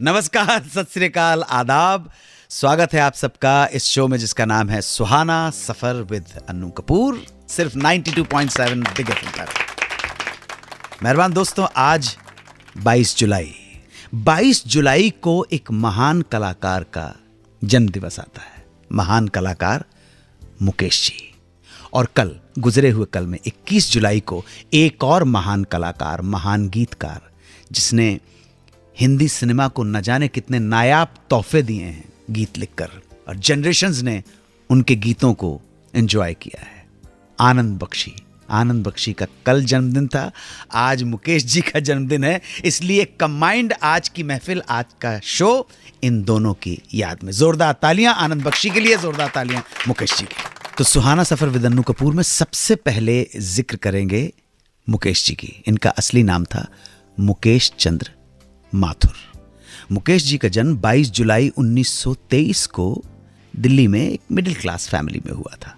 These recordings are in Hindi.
नमस्कार, सत श्री अकाल, आदाब। स्वागत है आप सबका इस शो में जिसका नाम है सुहाना सफर विद अन्नू कपूर, सिर्फ 92.7 बिग एफएम पर। मेहरबान दोस्तों, आज 22 जुलाई को एक महान कलाकार का जन्म दिवस आता है। महान कलाकार मुकेश जी। और कल, गुजरे हुए कल में 21 जुलाई को एक और महान कलाकार, महान गीतकार, जिसने हिंदी सिनेमा को न जाने कितने नायाब तोहफे दिए हैं गीत लिखकर, और जनरेशन्स ने उनके गीतों को एंजॉय किया है। आनंद बख्शी। आनंद बख्शी का कल जन्मदिन था, आज मुकेश जी का जन्मदिन है, इसलिए कंबाइंड आज की महफिल, आज का शो इन दोनों की याद में। जोरदार तालियां आनंद बख्शी के लिए, जोरदार तालियां मुकेश जी की। तो सुहाना सफर विद अन्नू कपूर में सबसे पहले जिक्र करेंगे मुकेश जी की। इनका असली नाम था मुकेश चंद्र माथुर। मुकेश जी का जन्म 22 जुलाई 1923 को दिल्ली में एक मिडिल क्लास फैमिली में हुआ था।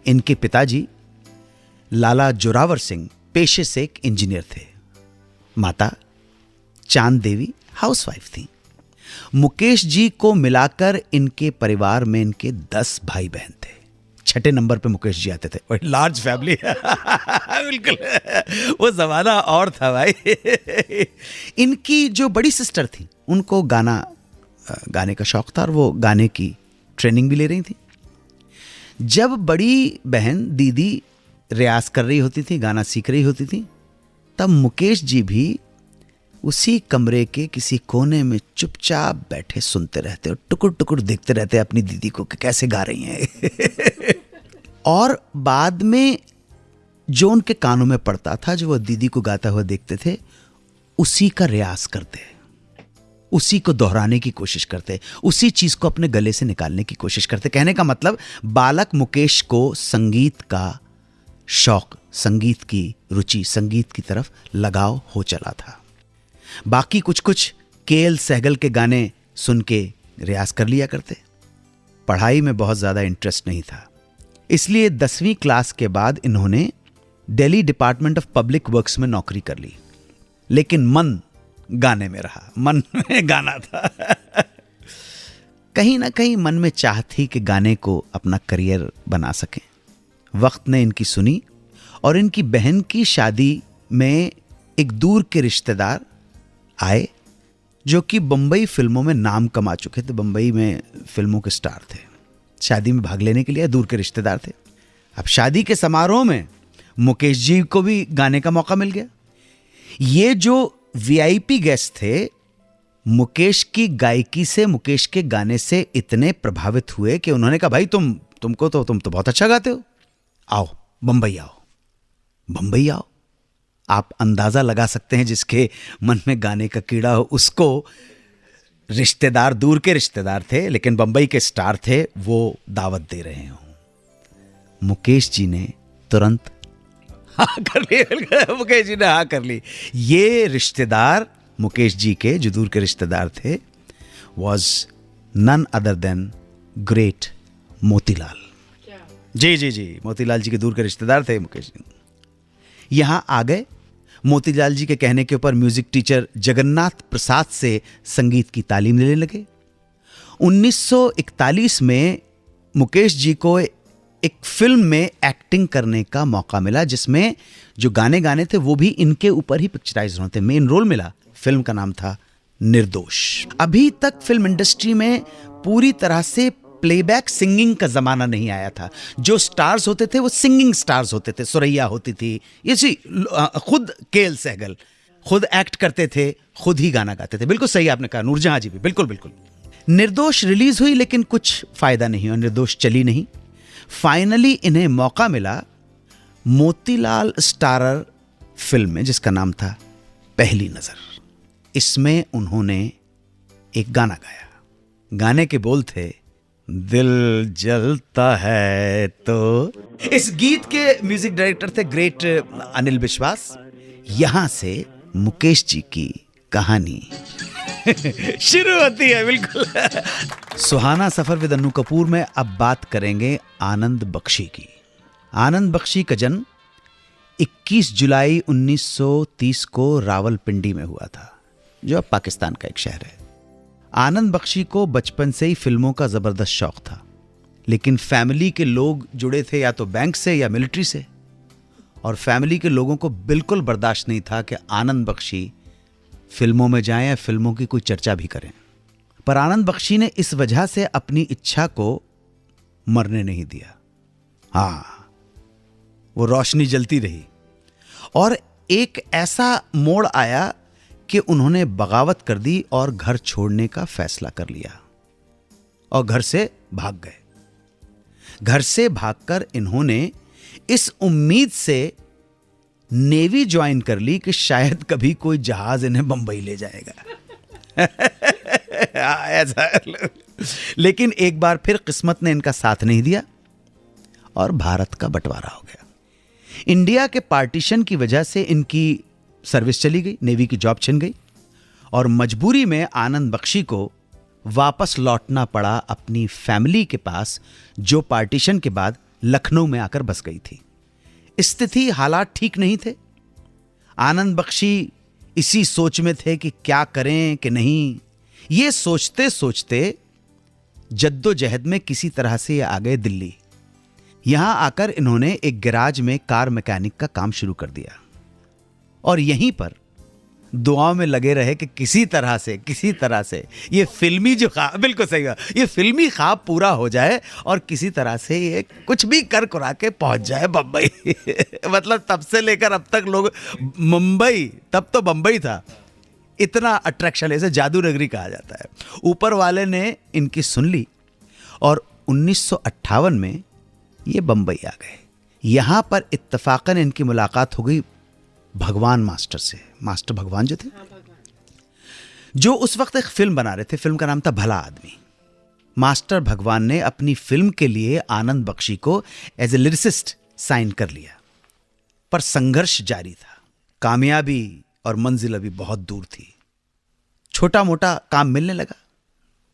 इनके पिताजी लाला जोरावर सिंह पेशे से एक इंजीनियर थे। माता चांद देवी हाउसवाइफ थी। मुकेश जी को मिलाकर इनके परिवार में इनके 10 भाई बहन थे। छठे नंबर पे मुकेश जी आते थे। और लार्ज फैमिली बिल्कुल, वो जमाना और था भाई। इनकी जो बड़ी सिस्टर थी, उनको गाने का शौक था और वो गाने की ट्रेनिंग भी ले रही थी। जब बड़ी बहन दीदी रियाज कर रही होती थी, गाना सीख रही होती थी, तब मुकेश जी भी उसी कमरे के किसी कोने में चुपचाप बैठे सुनते रहते और टुकुर टुकुर देखते रहते अपनी दीदी को कि कैसे गा रही हैं। और बाद में जो उनके कानों में पड़ता था, जो वो दीदी को गाता हुआ देखते थे, उसी का रियाज करते, उसी को दोहराने की कोशिश करते, उसी चीज को अपने गले से निकालने की कोशिश करते। कहने का मतलब, बालक मुकेश को संगीत का शौक, संगीत की रुचि, संगीत की तरफ लगाव हो चला था। बाकी कुछ केएल सहगल के गाने सुन के रियाज कर लिया करते। पढ़ाई में बहुत ज्यादा इंटरेस्ट नहीं था, इसलिए 10वीं क्लास के बाद इन्होंने Delhi department of public works में नौकरी कर ली। लेकिन मन गाने में रहा, मन में गाना था। कहीं ना कहीं मन में चाह थी कि गाने को अपना करियर बना सकें। वक्त ने इनकी सुनी और इनकी बहन की शादी में एक दूर के रिश्तेदार आए, जो कि बंबई फिल्मों में नाम कमा चुके थे, बंबई में फिल्मों के स्टार थे। शादी में भाग लेने के लिए दूर के रिश्तेदार थे। अब शादी के समारोह में मुकेश जी को भी गाने का मौका मिल गया। ये जो वीआईपी गेस्ट थे, मुकेश की गायकी से, मुकेश के गाने से इतने प्रभावित हुए कि उन्होंने कहा, भाई तुम तो बहुत अच्छा गाते हो, आओ बंबई आओ, बंबई आओ। आप अंदाजा लगा सकते हैं, जिसके मन में गाने का कीड़ा हो, उसको रिश्तेदार, दूर के रिश्तेदार थे लेकिन बंबई के स्टार थे, वो दावत दे रहे हो। मुकेश जी ने तुरंत हाँ कर ली। मुकेश जी ने हाँ कर ली। ये रिश्तेदार मुकेश जी के, जो दूर के रिश्तेदार थे, was none other than great Motilal. Ji, Motilal ji के दूर के रिश्तेदार थे मुकेश जी। यहां आ गए। मोतीलाल जी के कहने के ऊपर म्यूजिक टीचर जगन्नाथ प्रसाद से संगीत की तालीम लेने लगे। 1941 में मुकेश जी को एक फिल्म में एक्टिंग करने का मौका मिला, जिसमें जो गाने थे वो भी इनके ऊपर ही पिक्चराइज होते। मेन रोल मिला। फिल्म का नाम था निर्दोष। अभी तक फिल्म इंडस्ट्री में पूरी तरह से प्लेबैक सिंगिंग का जमाना नहीं आया था। जो स्टार्स होते थे वो सिंगिंग स्टार्स होते थे। सुरैया होती थी, ये खुद केएल सहगल खुद एक्ट करते थे, खुद ही गाना गाते थे। बिल्कुल सही आपने कहा, नूरजहां जी भी बिल्कुल। निर्दोष रिलीज हुई लेकिन कुछ फायदा नहीं हुआ, निर्दोष चली नहीं। फाइनली इन्हें मौका मिला मोतीलाल स्टारर फिल्म में, जिसका नाम था पहली नजर। इसमें उन्होंने एक गाना गाया। गाने के बोल थे, दिल जलता है तो। इस गीत के म्यूजिक डायरेक्टर थे ग्रेट अनिल विश्वास। यहां से मुकेश जी की कहानी शुरू होती है। बिल्कुल। सुहाना सफर विद अन्नू कपूर में अब बात करेंगे आनंद बख्शी की। आनंद बख्शी का जन्म 21 जुलाई 1930 को रावलपिंडी में हुआ था, जो अब पाकिस्तान का एक शहर है। आनंद बख्शी को बचपन से ही फिल्मों का जबरदस्त शौक था, लेकिन फैमिली के लोग जुड़े थे या तो बैंक से या मिलिट्री से, और फैमिली के लोगों को बिल्कुल बर्दाश्त नहीं था कि आनंद बख्शी फिल्मों में जाएं या फिल्मों की कोई चर्चा भी करें। पर आनंद बख्शी ने इस वजह से अपनी इच्छा को मरने नहीं दिया। हाँ, वो रोशनी जलती रही और एक ऐसा मोड़ आया कि उन्होंने बगावत कर दी और घर छोड़ने का फैसला कर लिया और घर से भाग गए। घर से भागकर इन्होंने इस उम्मीद से नेवी ज्वाइन कर ली कि शायद कभी कोई जहाज इन्हें बंबई ले जाएगा। ऐसा। लेकिन एक बार फिर किस्मत ने इनका साथ नहीं दिया और भारत का बंटवारा हो गया। इंडिया के पार्टीशन की वजह से इनकी सर्विस चली गई, नेवी की जॉब छिन गई और मजबूरी में आनंद बख्शी को वापस लौटना पड़ा अपनी फैमिली के पास, जो पार्टीशन के बाद लखनऊ में आकर बस गई थी। स्थिति, हालात ठीक नहीं थे। आनंद बख्शी इसी सोच में थे कि क्या करें कि नहीं। ये सोचते सोचते जद्दोजहद में किसी तरह से ये आ गए दिल्ली। यहां आकर इन्होंने एक गैराज में कार मैकेनिक का काम शुरू कर दिया और यहीं पर दुआओं में लगे रहे कि किसी तरह से ये फिल्मी जो ख्वाब, बिल्कुल सही है, ये फिल्मी ख्वाब पूरा हो जाए और किसी तरह से ये कुछ भी कर कुरा के पहुंच जाए बम्बई। मतलब तब से लेकर अब तक लोग मुंबई, तब तो बम्बई था, इतना अट्रैक्शन, इसे जादू नगरी कहा जाता है। ऊपर वाले ने इनकी सुन ली और 1958 में ये बम्बई आ गए। यहां पर इत्तफाकन इनकी मुलाकात हो गई भगवान मास्टर से। मास्टर भगवान जो थे, जो उस वक्त एक फिल्म बना रहे थे, फिल्म का नाम था भला आदमी। मास्टर भगवान ने अपनी फिल्म के लिए आनंद बख्शी को एज ए लिरिसिस्ट साइन कर लिया, पर संघर्ष जारी था। कामयाबी और मंजिल अभी बहुत दूर थी। छोटा मोटा काम मिलने लगा।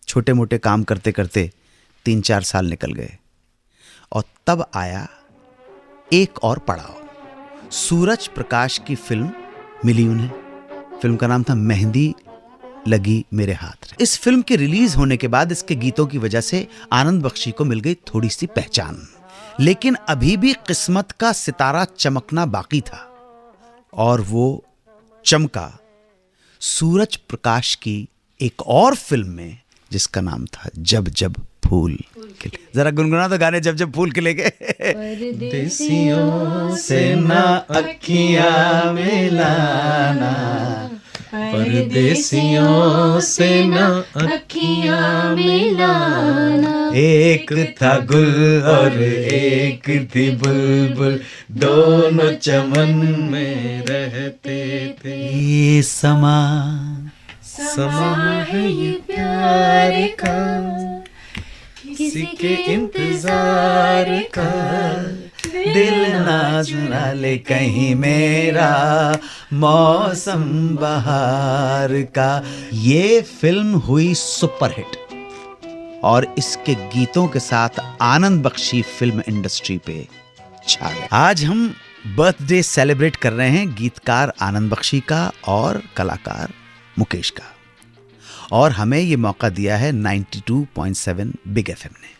छोटे मोटे काम करते करते 3-4 साल निकल गए और तब आया एक और पड़ाव। सूरज प्रकाश की फिल्म मिली उन्हें। फिल्म का नाम था मेहंदी लगी मेरे हाथ। इस फिल्म के रिलीज होने के बाद इसके गीतों की वजह से आनंद बख्शी को मिल गई थोड़ी सी पहचान, लेकिन अभी भी किस्मत का सितारा चमकना बाकी था और वो चमका सूरज प्रकाश की एक और फिल्म में जिसका नाम था जब जब फूल खिले। जरा गुनगुना तो गाने जब जब फूल खिलेंगे। परदेसियों से ना अखियां मिलाना, परदेसियों से ना अखियां मिलाना, एक था गुल और एक थी बुलबुल, दोनों चमन में रहते थे। ये समा है ये प्यार का, किसी के इंतजार का, दिल ना चुरा ले कहीं मेरा मौसम बहार का। ये फिल्म हुई सुपरहिट और इसके गीतों के साथ आनंद बख्शी फिल्म इंडस्ट्री पे छा गए। आज हम बर्थडे सेलिब्रेट कर रहे हैं गीतकार आनंद बख्शी का और कलाकार मुकेश का, और हमें ये मौका दिया है 92.7 बिग एफएम ने।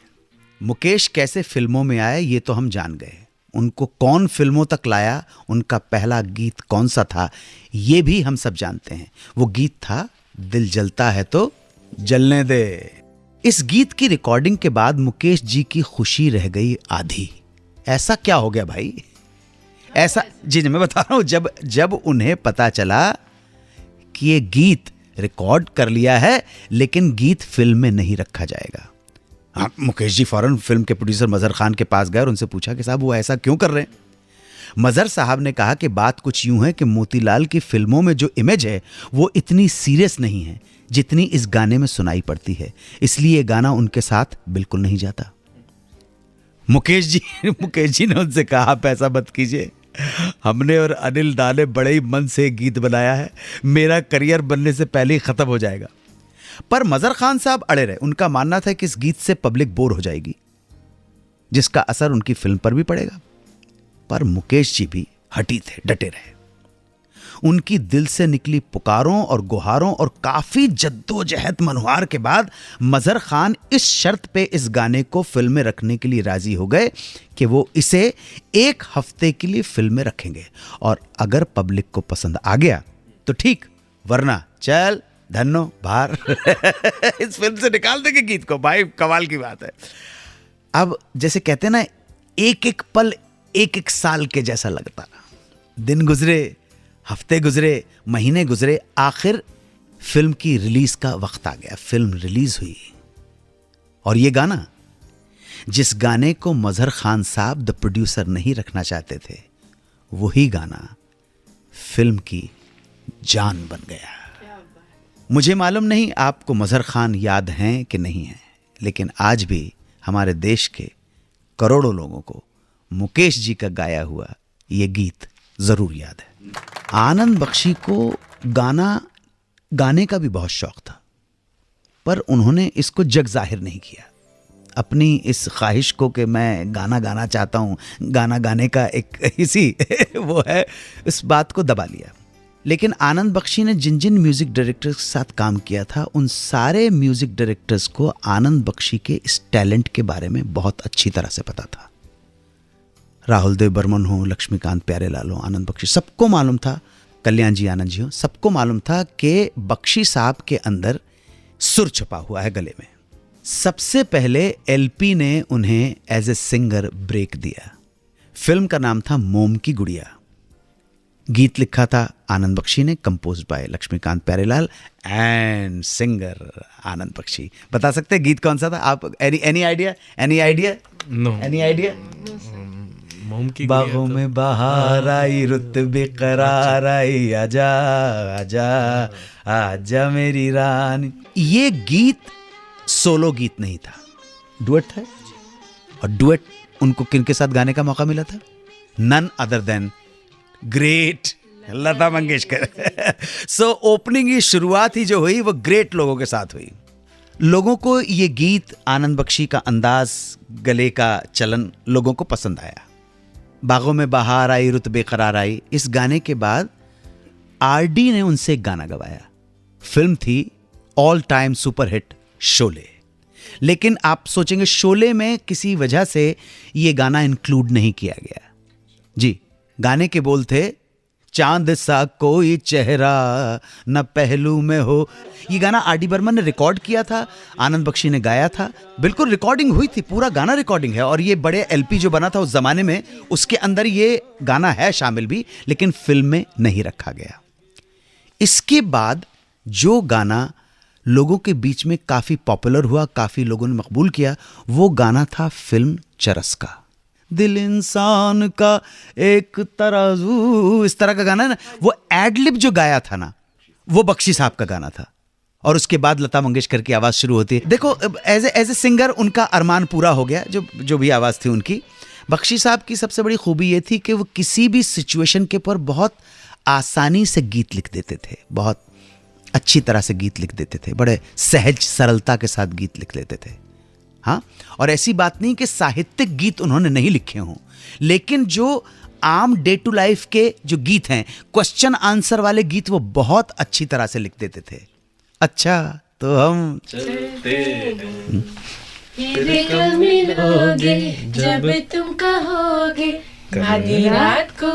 मुकेश कैसे फिल्मों में आए ये तो हम जान गए, उनको कौन फिल्मों तक लाया, उनका पहला गीत कौन सा था ये भी हम सब जानते हैं। वो गीत था दिल जलता है तो जलने दे। इस गीत की रिकॉर्डिंग के बाद मुकेश जी की खुशी रह गई आधी। ऐसा क्या हो गया भाई? ऐसा जी मैं बता रहा हूं, जब उन्हें पता चला कि ये गीत रिकॉर्ड कर लिया है लेकिन गीत फिल्म में नहीं रखा जाएगा, हाँ, मुकेश जी फौरन फिल्म के प्रोड्यूसर मजहर खान के पास गए और उनसे पूछा कि साहब वो ऐसा क्यों कर रहे हैं। मजहर साहब ने कहा कि बात कुछ यूं है कि मोतीलाल की फिल्मों में जो इमेज है वो इतनी सीरियस नहीं है जितनी इस गाने में सुनाई पड़ती है, इसलिए ये गाना उनके साथ बिल्कुल नहीं जाता। मुकेश जी ने उनसे कहा आप ऐसा मत कीजिए, हमने और अनिल दा ने बड़े ही मन से गीत बनाया है, मेरा करियर बनने से पहले ही खत्म हो जाएगा। पर मजहर खान साहब अड़े रहे। उनका मानना था कि इस गीत से पब्लिक बोर हो जाएगी, जिसका असर उनकी फिल्म पर भी पड़ेगा। पर मुकेश जी भी हटी थे, डटे रहे। उनकी दिल से निकली पुकारों और गुहारों और काफ़ी जद्दोजहद मनुहार के बाद मजहर खान इस शर्त पे इस गाने को फिल्म में रखने के लिए राज़ी हो गए कि वो इसे 1 हफ्ते के लिए फिल्म में रखेंगे, और अगर पब्लिक को पसंद आ गया तो ठीक, वरना चल धन्नो बाहर इस फिल्म से निकाल देंगे गीत को। भाई कमाल की बात है। अब जैसे कहते हैं ना, एक एक पल एक एक साल के जैसा लगता। दिन गुजरे, हफ्ते गुजरे, महीने गुजरे, आखिर फिल्म की रिलीज का वक्त आ गया। फिल्म रिलीज हुई और ये गाना, जिस गाने को मजहर खान साहब द प्रोड्यूसर नहीं रखना चाहते थे, वही गाना फिल्म की जान बन गया। मुझे मालूम नहीं आपको मजहर खान याद हैं कि नहीं हैं, लेकिन आज भी हमारे देश के करोड़ों लोगों को मुकेश जी का गाया हुआ ये गीत जरूर याद है। आनंद बख्शी को गाने का भी बहुत शौक था, पर उन्होंने इसको जग जाहिर नहीं किया। अपनी इस ख्वाहिश को कि मैं गाना गाना चाहता हूँ, गाना गाने का एक इसी वो है, इस बात को दबा लिया। लेकिन आनंद बख्शी ने जिन जिन म्यूज़िक डायरेक्टर्स के साथ काम किया था, उन सारे म्यूज़िक डायरेक्टर्स को आनंद बख्शी के इस टैलेंट के बारे में बहुत अच्छी तरह से पता था। राहुल देव बर्मन हो, लक्ष्मीकांत प्यारेलाल हो, आनंद बख्शी, सबको मालूम था, कल्याण जी आनंद जी हो, सबको मालूम था कि बख्शी साहब के अंदर सुर छुपा हुआ है गले में। सबसे पहले एलपी ने उन्हें एज ए सिंगर ब्रेक दिया। फिल्म का नाम था मोम की गुड़िया। गीत लिखा था आनंद बख्शी ने, composed by Laxmikant Pyarelal and singer Anand Bakshi. बता सकते हैं गीत कौन सा था आप? Any idea? No. Any idea? मोम की बागों में बहार आई, रुत बेकरार आई, आजा आजा आजा मेरी रानी। ये गीत सोलो गीत नहीं था, डुएट था। और डुएट उनको किनके साथ गाने का मौका मिला था? None other than great Lata Mangeshkar. So opening की शुरुआत ही जो हुई वो ग्रेट लोगों के साथ हुई। लोगों को ये गीत, आनंद बख्शी का अंदाज, गले का चलन लोगों को पसंद आया। बागों में बहार आई, रुत बेकरार आई, इस गाने के बाद आरडी ने उनसे एक गाना गवाया। फिल्म थी ऑल टाइम सुपरहिट शोले। लेकिन आप सोचेंगे शोले में किसी वजह से ये गाना इंक्लूड नहीं किया गया। जी, गाने के बोल थे, चांद सा कोई चेहरा न पहलू में हो। ये गाना आर डी बर्मन ने रिकॉर्ड किया था, आनंद बख्शी ने गाया था। बिल्कुल रिकॉर्डिंग हुई थी, पूरा गाना रिकॉर्डिंग है। और ये बड़े एलपी जो बना था उस जमाने में, उसके अंदर ये गाना है शामिल भी, लेकिन फिल्म में नहीं रखा गया। इसके बाद जो गाना लोगों के बीच में काफी पॉपुलर हुआ, काफी लोगों ने मकबूल किया, वो गाना था फिल्म चरस का। दिल इंसान का एक तराजू, इस तरह का गाना है ना। वो एडलिब जो गाया था ना, वो बख्शी साहब का गाना था। और उसके बाद लता मंगेशकर की आवाज शुरू होती है। देखो, एज ए सिंगर उनका अरमान पूरा हो गया, जो भी आवाज थी उनकी। बख्शी साहब की सबसे बड़ी खूबी ये थी कि वो किसी भी सिचुएशन के ऊपर बहुत आसानी से गीत लिख देते थे, बहुत अच्छी तरह से गीत लिख देते थे, बड़े सहज सरलता के साथ गीत लिख लेते थे। हाँ, और ऐसी बात नहीं कि साहित्यिक गीत उन्होंने नहीं लिखे हों, लेकिन जो आम डे टू लाइफ के जो गीत हैं, क्वेश्चन आंसर वाले गीत, वो बहुत अच्छी तरह से लिख देते थे। अच्छा तो हम चलते ये कब मिलोगे जब तुम कहोगे, आधी रात को,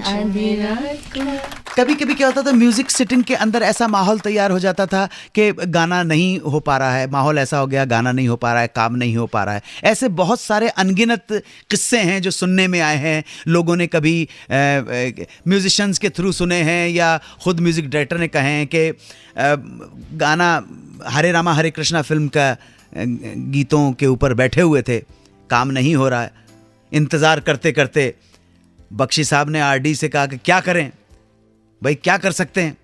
आधी रात को। कभी कभी क्या होता था, म्यूजिक सिटिंग के अंदर ऐसा माहौल तैयार हो जाता था कि गाना नहीं हो पा रहा है, माहौल ऐसा हो गया, गाना नहीं हो पा रहा है, काम नहीं हो पा रहा है। ऐसे बहुत सारे अनगिनत किस्से हैं जो सुनने में आए हैं। लोगों ने कभी म्यूजिशियंस के थ्रू सुने हैं, या खुद म्यूजिक डायरेक्टर ने कहे हैं कि गाना हरे रामा हरे कृष्णा फिल्म का गीतों के ऊपर बैठे हुए थे, काम नहीं हो रहा है। इंतज़ार करते करते बख्शी साहब ने आरडी से कहा कि क्या करें भाई, क्या कर सकते हैं।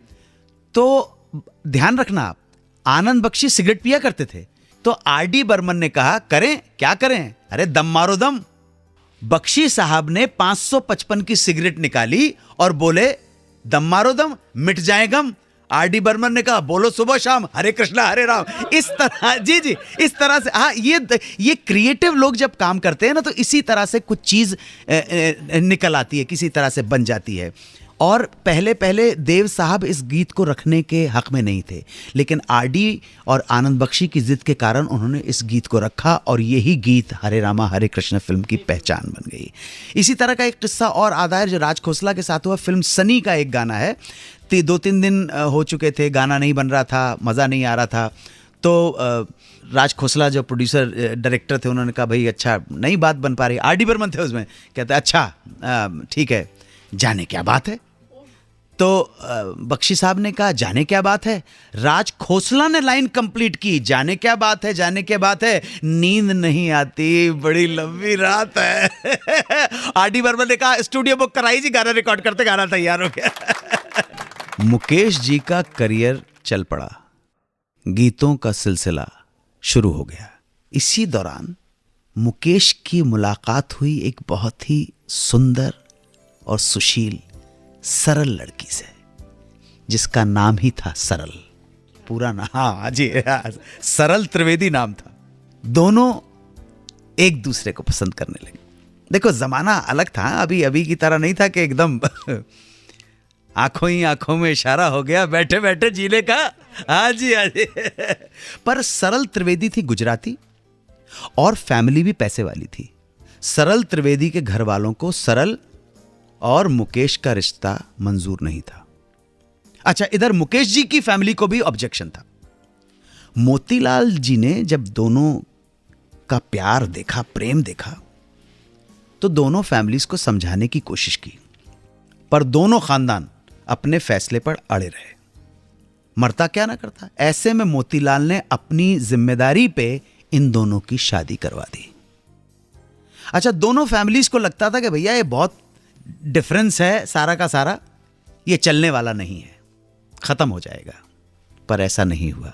तो ध्यान रखना आप, आनंद बख्शी सिगरेट पिया करते थे, तो आरडी बर्मन ने कहा करें, क्या करें, अरे दम मारो दम। बख्शी साहब ने 555 की सिगरेट निकाली और बोले दम मारो दम, मिट जाए गम। आरडी बर्मन ने कहा बोलो सुबह शाम हरे कृष्णा हरे राम। इस तरह, जी जी, इस तरह से। हाँ, ये क्रिएटिव लोग जब काम करते हैं ना, तो इसी तरह से कुछ चीज निकल आती है, किसी तरह से बन जाती है। और पहले पहले देव साहब इस गीत को रखने के हक में नहीं थे, लेकिन आरडी और आनंद बख्शी की जिद के कारण उन्होंने इस गीत को रखा और यही गीत हरे रामा हरे कृष्ण फिल्म की पहचान बन गई। इसी तरह का एक किस्सा और आधा है जो राज खोसला के साथ हुआ। फिल्म सनी का एक गाना है, 2-3 दिन हो चुके थे, गाना नहीं बन रहा था, मज़ा नहीं आ रहा था, तो राज खोसला जो प्रोड्यूसर डायरेक्टर थे उन्होंने कहा भाई अच्छा नई बात बन पा रही, आरडी बर्मन थे उसमें, कहते अच्छा ठीक है, जाने क्या बात है। तो बख्शी साहब ने कहा जाने क्या बात है, राज खोसला ने लाइन कंप्लीट की, जाने क्या बात है, जाने क्या बात है, नींद नहीं आती बड़ी लंबी रात है। आरडी बर्मन ने कहा स्टूडियो बुक कराई जी, गाना रिकॉर्ड करते, गाना तैयार हो गया। मुकेश जी का करियर चल पड़ा, गीतों का सिलसिला शुरू हो गया। इसी दौरान मुकेश की मुलाकात हुई एक बहुत ही सुंदर और सुशील सरल लड़की से, जिसका नाम ही था सरल। पूरा नाम, हाँ जी, सरल त्रिवेदी नाम था। दोनों एक दूसरे को पसंद करने लगे। देखो जमाना अलग था, अभी की तरह नहीं था कि एकदम आंखों ही आंखों में इशारा हो गया, बैठे बैठे जीने का। हाँ जी हाँ जी। पर सरल त्रिवेदी थी गुजराती और फैमिली भी पैसे वाली थी। सरल त्रिवेदी के घर वालों को सरल और मुकेश का रिश्ता मंजूर नहीं था। अच्छा, इधर मुकेश जी की फैमिली को भी ऑब्जेक्शन था। मोतीलाल जी ने जब दोनों का प्यार देखा, प्रेम देखा, तो दोनों फैमिलीज को समझाने की कोशिश की, पर दोनों खानदान अपने फैसले पर अड़े रहे। मरता क्या ना करता। ऐसे में मोतीलाल ने अपनी जिम्मेदारी पे इन दोनों की शादी करवा दी। अच्छा, दोनों फैमिलीज को लगता था कि भैया ये बहुत डिफरेंस है सारा का सारा, ये चलने वाला नहीं है, खत्म हो जाएगा। पर ऐसा नहीं हुआ।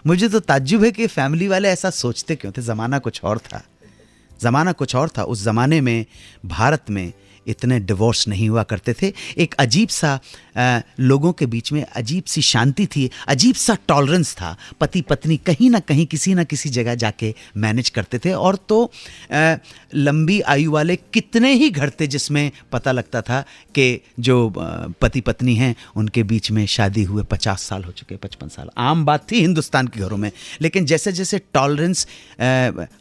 मुझे तो ताज्जुब है कि फैमिली वाले ऐसा सोचते क्यों थे। जमाना कुछ और था, जमाना कुछ और था। उस जमाने में भारत में इतने डिवोर्स नहीं हुआ करते थे। एक अजीब सा लोगों के बीच में अजीब सी शांति थी, अजीब सा टॉलरेंस था। पति पत्नी कहीं ना कहीं किसी ना किसी जगह जाके मैनेज करते थे। और तो लंबी आयु वाले कितने ही घर थे जिसमें पता लगता था कि जो पति पत्नी हैं उनके बीच में शादी हुए 50 साल हो चुके, 55 साल। आम बात थी हिंदुस्तान के घरों में। लेकिन जैसे जैसे टॉलरेंस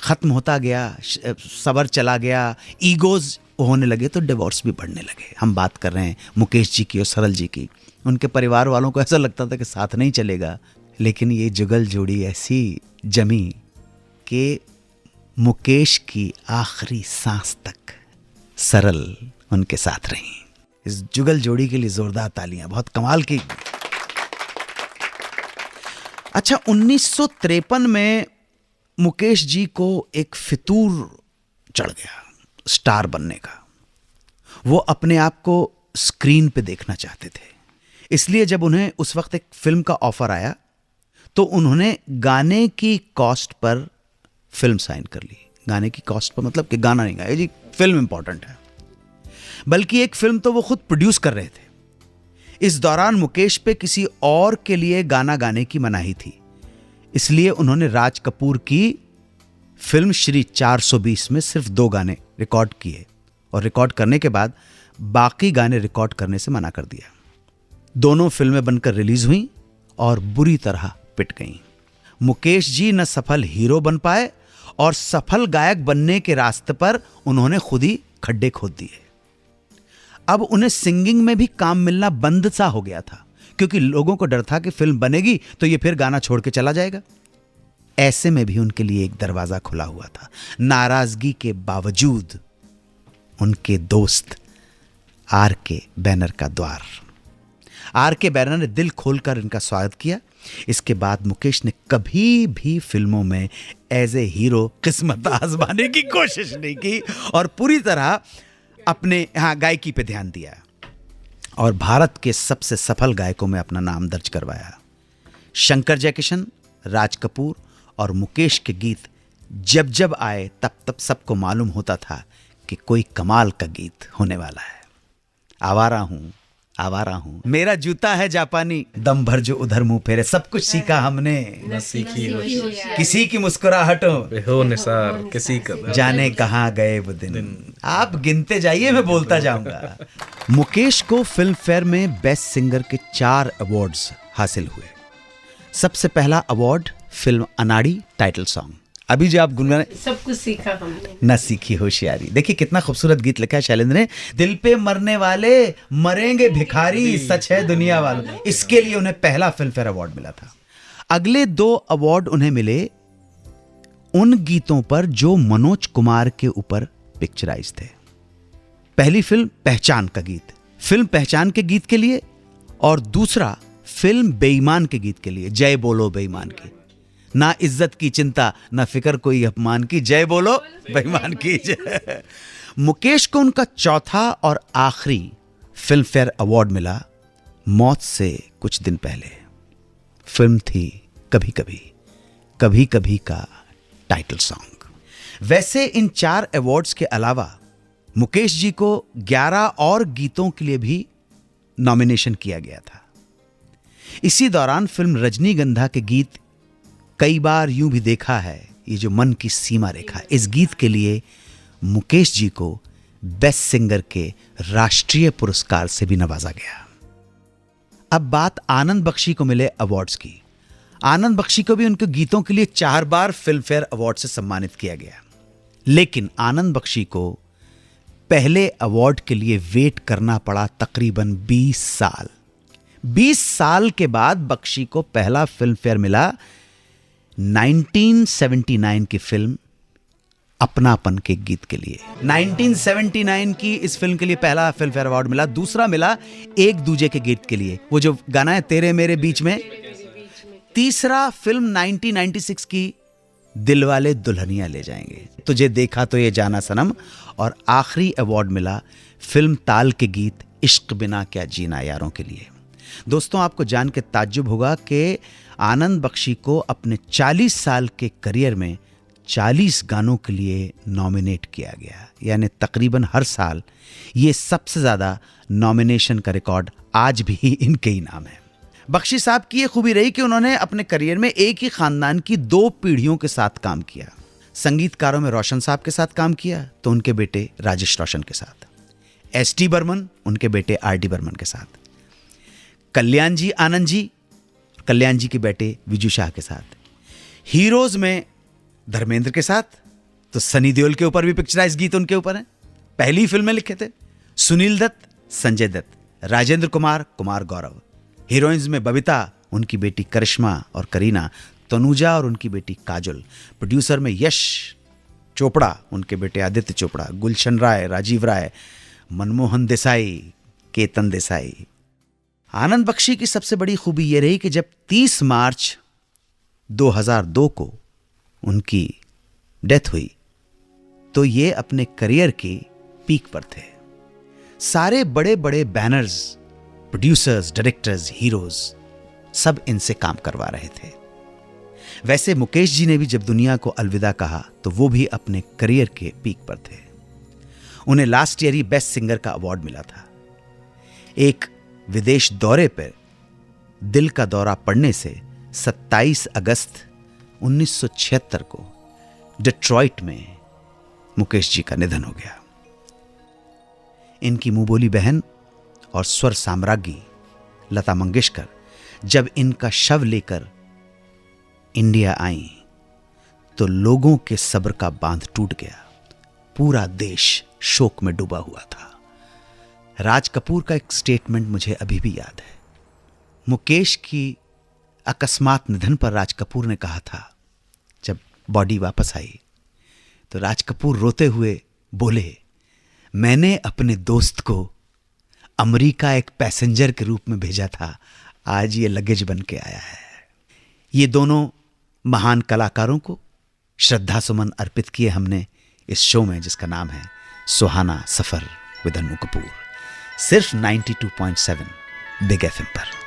ख़त्म होता गया, सबर चला गया, ईगोज़ होने लगे, तो डिवोर्स भी बढ़ने लगे। हम बात कर रहे हैं मुकेश जी की और सरल जी की। उनके परिवार वालों को ऐसा लगता था कि साथ नहीं चलेगा, लेकिन ये जुगल जोड़ी ऐसी जमी कि मुकेश की आखिरी सांस तक सरल उनके साथ रही। इस जुगल जोड़ी के लिए जोरदार तालियां, बहुत कमाल की। अच्छा, 1953 में मुकेश जी को एक फितूर चढ़ गया स्टार बनने का। वो अपने आप को स्क्रीन पे देखना चाहते थे। इसलिए जब उन्हें उस वक्त एक फिल्म का ऑफर आया तो उन्होंने गाने की कॉस्ट पर फिल्म साइन कर ली। गाने की कॉस्ट पर मतलब कि गाना नहीं गाया जी, फिल्म इंपॉर्टेंट है। बल्कि एक फिल्म तो वो खुद प्रोड्यूस कर रहे थे। इस दौरान मुकेश पे किसी और के लिए गाना गाने की मनाही थी। इसलिए उन्होंने राज कपूर की फिल्म श्री 420 में सिर्फ 2 गाने रिकॉर्ड किए और रिकॉर्ड करने के बाद बाकी गाने रिकॉर्ड करने से मना कर दिया। दोनों फिल्में बनकर रिलीज हुई और बुरी तरह पिट गईं। मुकेश जी न सफल हीरो बन पाए और सफल गायक बनने के रास्ते पर उन्होंने खुद ही खड्डे खोद दिए। अब उन्हें सिंगिंग में भी काम मिलना बंद सा हो गया था, क्योंकि लोगों को डर था कि फिल्म बनेगी तो ये फिर गाना छोड़ के चला जाएगा। ऐसे में भी उनके लिए एक दरवाजा खुला हुआ था। नाराजगी के बावजूद उनके दोस्त आर के बैनर का द्वार। आर के बैनर ने दिल खोलकर इनका स्वागत किया। इसके बाद मुकेश ने कभी भी फिल्मों में एज ए हीरो किस्मत आजमाने की कोशिश नहीं की और पूरी तरह अपने गायकी पे ध्यान दिया और भारत के सबसे सफल गायकों में अपना नाम दर्ज करवाया। शंकर जयकिशन, राज कपूर और मुकेश के गीत जब जब आए तब तब सबको मालूम होता था कि कोई कमाल का गीत होने वाला है। आवारा हूं, आवारा हूँ, मेरा जूता है जापानी, दम भर जो उधर मुंह फेरे, सब कुछ सीखा हमने न सीखी होशियारी, किसी की मुस्कुराहटों हो निसार किसी कदर, जाने कहाँ गए वो दिन। आप गिनते जाइए, मैं बोलता जाऊंगा। मुकेश को फिल्म फेयर में बेस्ट सिंगर के 4 अवार्ड्स हासिल हुए। सबसे पहला अवार्ड फिल्म अनाड़ी टाइटल सॉन्ग, अभी जो आप गुनगुना सब कुछ सीखा हमने, न सीखी होशियारी। देखिए कितना खूबसूरत गीत लिखा है शैलेंद्र ने। दिल पे मरने वाले मरेंगे भिखारी, सच है दुनिया वालों, इसके लिए उन्हें पहला फिल्म फेयर अवार्ड मिला था। अगले 2 अवार्ड उन्हें मिले उन गीतों पर जो मनोज कुमार के ऊपर पिक्चराइज थे। पहली फिल्म पहचान का गीत, फिल्म पहचान के गीत के लिए, और दूसरा फिल्म बेईमान के गीत के लिए, जय बोलो बेईमान की। ना इज्जत की चिंता ना फिक्र कोई अपमान की, जय बोलो बेईमान की जय। मुकेश को उनका चौथा और आखिरी फिल्म फेयर अवार्ड मिला मौत से कुछ दिन पहले। फिल्म थी कभी कभी, कभी कभी का टाइटल सॉन्ग। वैसे इन 4 अवार्ड्स के अलावा मुकेश जी को 11 और गीतों के लिए भी नॉमिनेशन किया गया था। इसी दौरान फिल्म रजनीगंधा के गीत कई बार यूं भी देखा है, ये जो मन की सीमा रेखा, इस गीत के लिए मुकेश जी को बेस्ट सिंगर के राष्ट्रीय पुरस्कार से भी नवाजा गया। अब बात आनंद बख्शी को मिले अवार्ड्स की। आनंद बख्शी को भी उनके गीतों के लिए 4 बार फिल्म फेयर अवार्ड से सम्मानित किया गया, लेकिन आनंद बख्शी को पहले अवार्ड के लिए वेट करना पड़ा तकरीबन 20 साल। 20 साल के बाद बख्शी को पहला फिल्म फेयर मिला 1979 की फिल्म अपनापन के गीत के लिए। 1979 की इस फिल्म के लिए पहला फिल्म फेयर अवार्ड मिला। दूसरा मिला एक दूजे के गीत के लिए, वो जो गाना है तेरे मेरे बीच में। तीसरा फिल्म 1996 की दिलवाले दुल्हनिया ले जाएंगे, तुझे देखा तो ये जाना सनम। और आखिरी अवार्ड मिला फिल्म ताल के गीत इश्क बिना क्या जीना यारों के लिए। दोस्तों, आपको जान के ताज्जुब होगा कि आनंद बख्शी को अपने 40 साल के करियर में 40 गानों के लिए नॉमिनेट किया गया, यानी तकरीबन हर साल ये सबसे ज़्यादा नॉमिनेशन का रिकॉर्ड आज भी इनके ही नाम है। बख्शी साहब की ये खूबी रही कि उन्होंने अपने करियर में एक ही खानदान की 2 पीढ़ियों के साथ काम किया। संगीतकारों में रोशन साहब के साथ काम किया तो उनके बेटे राजेश रोशन के साथ, एस.टी. बर्मन उनके बेटे आर.डी. बर्मन के साथ, कल्याण जी आनंद जी कल्याण जी के बेटे विजू शाह के साथ, हीरोज में धर्मेंद्र के साथ, तो सनी देओल के ऊपर भी पिक्चराइज गीत उनके ऊपर हैं, पहली फिल्म में लिखे थे। सुनील दत्त, संजय दत्त, राजेंद्र कुमार, कुमार गौरव, हीरोइंस में बबीता, उनकी बेटी करिश्मा और करीना, तनुजा और उनकी बेटी काजल, प्रोड्यूसर में यश चोपड़ा, उनके बेटे आदित्य चोपड़ा, गुलशन राय, राजीव राय, मनमोहन देसाई, केतन देसाई। आनंद बख्शी की सबसे बड़ी खूबी यह रही कि जब 30 मार्च 2002 को उनकी डेथ हुई तो ये अपने करियर की पीक पर थे। सारे बड़े बड़े बैनर्स, प्रोड्यूसर्स, डायरेक्टर्स, हीरोज सब इनसे काम करवा रहे थे। वैसे मुकेश जी ने भी जब दुनिया को अलविदा कहा तो वो भी अपने करियर के पीक पर थे। उन्हें लास्ट ईयर ही बेस्ट सिंगर का अवार्ड मिला था। एक विदेश दौरे पर दिल का दौरा पड़ने से 27 अगस्त 1976 को डिट्रॉइट में मुकेश जी का निधन हो गया। इनकी मुंहबोली बहन और स्वर साम्राज्ञी लता मंगेशकर जब इनका शव लेकर इंडिया आई तो लोगों के सब्र का बांध टूट गया। पूरा देश शोक में डूबा हुआ था। राज कपूर का एक स्टेटमेंट मुझे अभी भी याद है। मुकेश की अकस्मात निधन पर राज कपूर ने कहा था, जब बॉडी वापस आई तो राज कपूर रोते हुए बोले, मैंने अपने दोस्त को अमेरिका एक पैसेंजर के रूप में भेजा था, आज ये लगेज बन के आया है। ये दोनों महान कलाकारों को श्रद्धा सुमन अर्पित किए हमने इस शो में जिसका नाम है सुहाना सफर विद अन्नू कपूर, सिर्फ 92.7 बिग एफएम पर।